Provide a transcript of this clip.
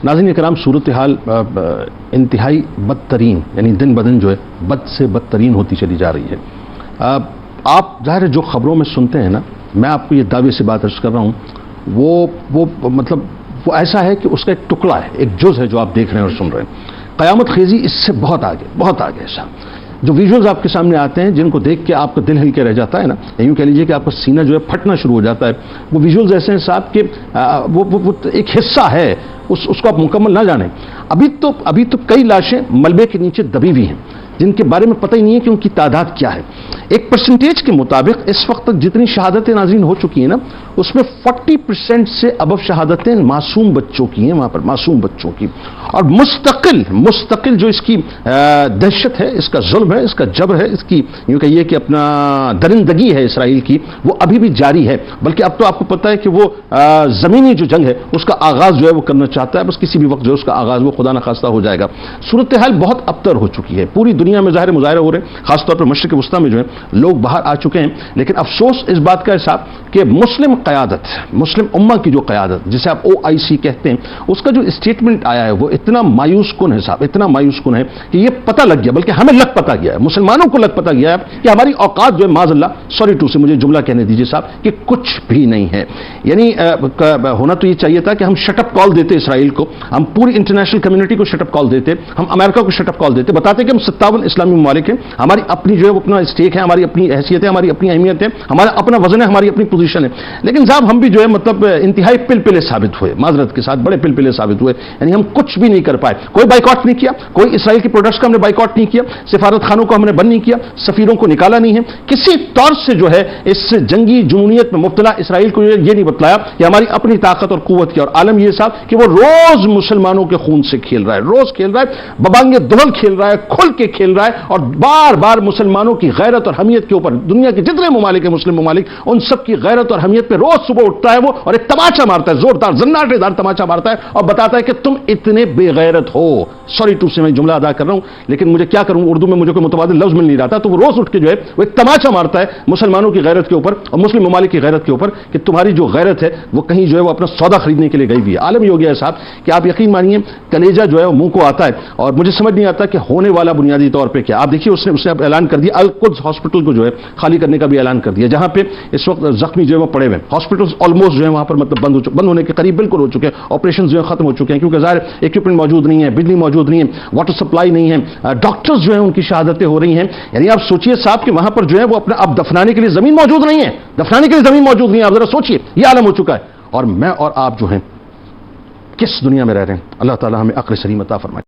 ناظرین کرام، صورتحال انتہائی بدترین یعنی دن بدن جو ہے بد سے بدترین ہوتی چلی جا رہی ہے۔ آپ ظاہر ہے جو خبروں میں سنتے ہیں نا، میں آپ کو یہ دعوے سے بات عرض کر رہا ہوں، وہ ایسا ہے کہ اس کا ایک ٹکڑا ہے، ایک جز ہے جو آپ دیکھ رہے ہیں اور سن رہے ہیں۔ قیامت خیزی اس سے بہت آگے ہے صاحب۔ جو ویژولز آپ کے سامنے آتے ہیں، جن کو دیکھ کے آپ کا دل ہل کے رہ جاتا ہے نا، یوں کہہ لیجیے کہ آپ کا سینہ جو ہے پھٹنا شروع ہو جاتا ہے، وہ ویژولز ایسے ہیں صاحب کہ وہ ایک حصہ ہے، اس کو آپ مکمل نہ جانیں۔ ابھی تو کئی لاشیں ملبے کے نیچے دبی ہوئی ہیں، جن کے بارے میں پتہ ہی نہیں ہے کہ ان کی تعداد کیا ہے۔ ایک پرسنٹیج کے مطابق اس وقت تک جتنی شہادتیں ناظرین ہو چکی ہیں نا، اس میں 40% سے ابو شہادتیں معصوم بچوں کی ہیں، وہاں پر معصوم بچوں کی۔ اور مستقل جو اس کی دہشت ہے، اس کا ظلم ہے، اس کا جبر ہے، اس کی یوں کہیے کہ اپنا درندگی ہے اسرائیل کی، وہ ابھی بھی جاری ہے۔ بلکہ اب تو آپ کو پتہ ہے کہ وہ زمینی جو جنگ ہے اس کا آغاز جو ہے وہ کرنا چاہتا ہے، بس کسی بھی وقت جو ہے اس کا آغاز وہ خدا نخواستہ ہو جائے گا۔ صورتحال بہت ابتر ہو چکی ہے، پوری دنیا میں ظاہر مظاہرے ہو رہے ہیں، خاص طور پر مشرق وسطیٰ میں جو ہے لوگ باہر آ چکے ہیں۔ لیکن افسوس اس بات کا ہے صاحب کہ مسلم قیادت، مسلم امہ کی جو قیادت جسے آپ OIC کہتے ہیں، اس کا جو اسٹیٹمنٹ آیا ہے وہ اتنا مایوس کن ہے صاحب، اتنا مایوس کن ہے کہ یہ پتہ لگ گیا، بلکہ ہمیں لگ پتہ گیا ہے، مسلمانوں کو لگ پتہ گیا ہے کہ ہماری اوقات جو ہے معاذ اللہ سوری ٹو سے مجھے جملہ کہنے دیجیے صاحب کہ کچھ بھی نہیں ہے۔ یعنی ہونا تو یہ چاہیے تھا کہ ہم شٹ اپ کال دیتے اسرائیل کو، ہم پوری انٹرنیشنل کمیونٹی کو شٹ اپ کال دیتے، ہم امریکہ کو شٹ اپ کال دیتے، بتاتے کہ ہم 57 اسلامی ممالک ہیں، ہماری اپنی جو ہے وہ اپنا اسٹیک ہے، ہماری اپنی حیثیت ہے، ہماری اپنی اہمیت ہے، ہمارا اپنا وزن ہے، ہماری اپنی پوزیشن ہے۔ لیکن صاحب ہم بھی جو ہے مطلب انتہائی پلپلے ثابت ہوئے، معذرت کے ساتھ بڑے پلپلے ثابت ہوئے، یعنی ہم کچھ بھی نہیں کر پائے۔ کوئی بائیکاٹ نہیں کیا، کوئی اسرائیل کی پروڈکٹس کا ہم نے بائیکاٹ نہیں کیا، سفارت خانوں کو ہم نے بند نہیں کیا، سفیروں کو نکالا نہیں ہے، کسی طور سے جو ہے اس جنگی جنونیت میں مبتلا اسرائیل کو یہ نہیں بتلایا کہ ہماری اپنی طاقت اور قوت کی۔ اور عالم یہ صاحب کہ وہ روز مسلمانوں کے خون سے کھیل رہا ہے، روز کھیل رہا ہے، ببانگ دہل کھیل رہا ہے، کھل کے کھیل رہا ہے، اور بار بار مسلمانوں کی غیرت اور حمیت کے اوپر دنیا کے جتنے ممالک ہیں مسلم ممالک، ان سب کی غیرت اور حمیت پہ روز صبح اٹھتا ہے وہ اور ایک تماچا مارتا ہے، زوردار زناٹے دار تماچا مارتا ہے اور بتاتا ہے کہ تم اتنے بے غیرت ہو۔ سوری ٹو سے میں جملہ ادا کر رہا ہوں، لیکن مجھے کیا کروں، اردو میں مجھے کوئی متبادل لفظ مل نہیں رہا تھا، تو وہ روز اٹھ کے جو ہے وہ ایک تماچا مارتا ہے مسلمانوں کی غیرت کے اوپر اور مسلم ممالک کی غیرت کے اوپر کہ تمہاری جو غیرت ہے وہ کہیں جو ہے وہ اپنا سودا خریدنے کے لیے گئی ہوئی ہے۔ عالم یہ ہو گیا ہے صاحب کہ آپ یقین مانیے کلیجہ جو ہے وہ منہ کو آتا ہے، اور مجھے سمجھ نہیں آتا کہ ہونے والا بنیادی طور پہ کیا۔ آپ دیکھیے اس نے اعلان کر دیا القدس ہاسپٹل کو جو ہے خالی کرنے کا بھی اعلان کر دیا، جہاں پہ اس وقت زخمی جو ہے وہ پڑے ہوئے ہیں۔ ہاسپٹلز آلموسٹ جو ہے وہاں پر مطلب بند ہونے کے قریب بالکل ہو چکے ہیں، آپریشنز جو ہے ختم ہو چکے ہیں، کیونکہ ظاہر ایکوپمنٹ موجود نہیں ہے، بجلی موجود نہیں ہے، واٹر سپلائی نہیں ہے، ڈاکٹرز جو ہیں ان کی شہادتیں ہو رہی ہیں۔ یعنی آپ سوچئے صاحب کہ وہاں پر جو ہے وہ اپنا اب دفنانے کے لیے زمین موجود نہیں ہے، دفنانے کے لیے زمین موجود نہیں ہے۔ آپ ذرا سوچئے، یہ عالم ہو چکا ہے، اور میں اور آپ جو ہیں کس دنیا میں رہ رہے ہیں۔ اللہ تعالی ہمیں عقل سلیم عطا فرمائے۔